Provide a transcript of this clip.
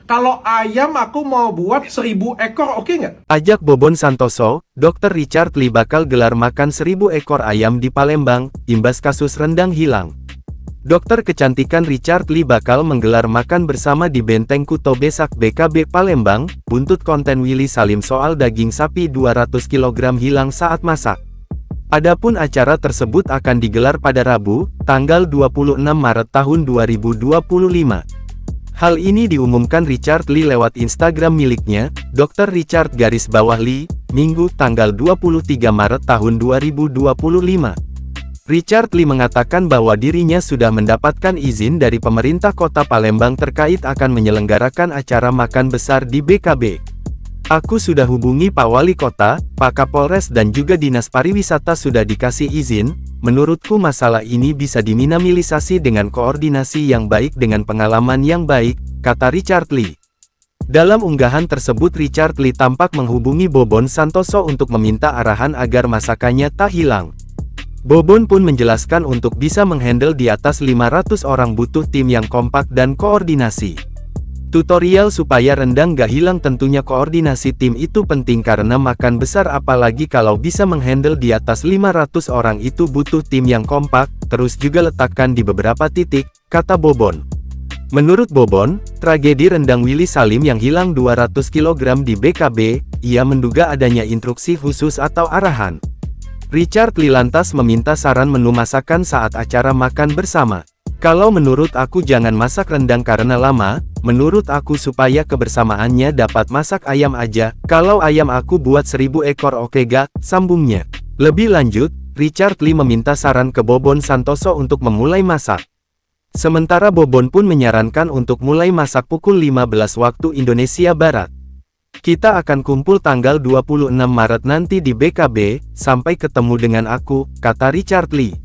Kalau ayam aku mau buat 1.000 ekor, oke nggak? Ajak Bobon Santoso, Dr. Richard Lee bakal gelar makan 1.000 ekor ayam di Palembang, imbas kasus rendang hilang. Dokter kecantikan Richard Lee bakal menggelar makan bersama di Benteng Kuto Besak BKB Palembang, buntut konten Willy Salim soal daging sapi 200 kg hilang saat masak. Adapun acara tersebut akan digelar pada Rabu, tanggal 26 Maret tahun 2025. Hal ini diumumkan Richard Lee lewat Instagram miliknya, Dr. Richard _Lee, Minggu tanggal 23 Maret tahun 2025. Richard Lee mengatakan bahwa dirinya sudah mendapatkan izin dari pemerintah kota Palembang terkait akan menyelenggarakan acara makan besar di BKB. Aku sudah hubungi Pak Wali Kota, Pak Kapolres dan juga Dinas Pariwisata sudah dikasih izin. Menurutku masalah ini bisa diminimalisasi dengan koordinasi yang baik dengan pengalaman yang baik, kata Richard Lee. Dalam unggahan tersebut Richard Lee tampak menghubungi Bobon Santoso untuk meminta arahan agar masakannya tak hilang. Bobon pun menjelaskan untuk bisa menghandle di atas 500 orang butuh tim yang kompak dan koordinasi. Tutorial supaya rendang gak hilang tentunya koordinasi tim itu penting karena makan besar apalagi kalau bisa menghandle di atas 500 orang itu butuh tim yang kompak, terus juga letakkan di beberapa titik, kata Bobon. Menurut Bobon, tragedi rendang Willy Salim yang hilang 200 kg di BKB, ia menduga adanya instruksi khusus atau arahan. Richard Lee lantas meminta saran menu masakan saat acara makan bersama. Kalau menurut aku jangan masak rendang karena lama, menurut aku supaya kebersamaannya dapat masak ayam aja, kalau ayam aku buat 1.000 ekor oke gak, sambungnya. Lebih lanjut, Richard Lee meminta saran ke Bobon Santoso untuk memulai masak. Sementara Bobon pun menyarankan untuk mulai masak pukul 15 waktu Indonesia Barat. Kita akan kumpul tanggal 26 Maret nanti di BKB, sampai ketemu dengan aku, kata Richard Lee.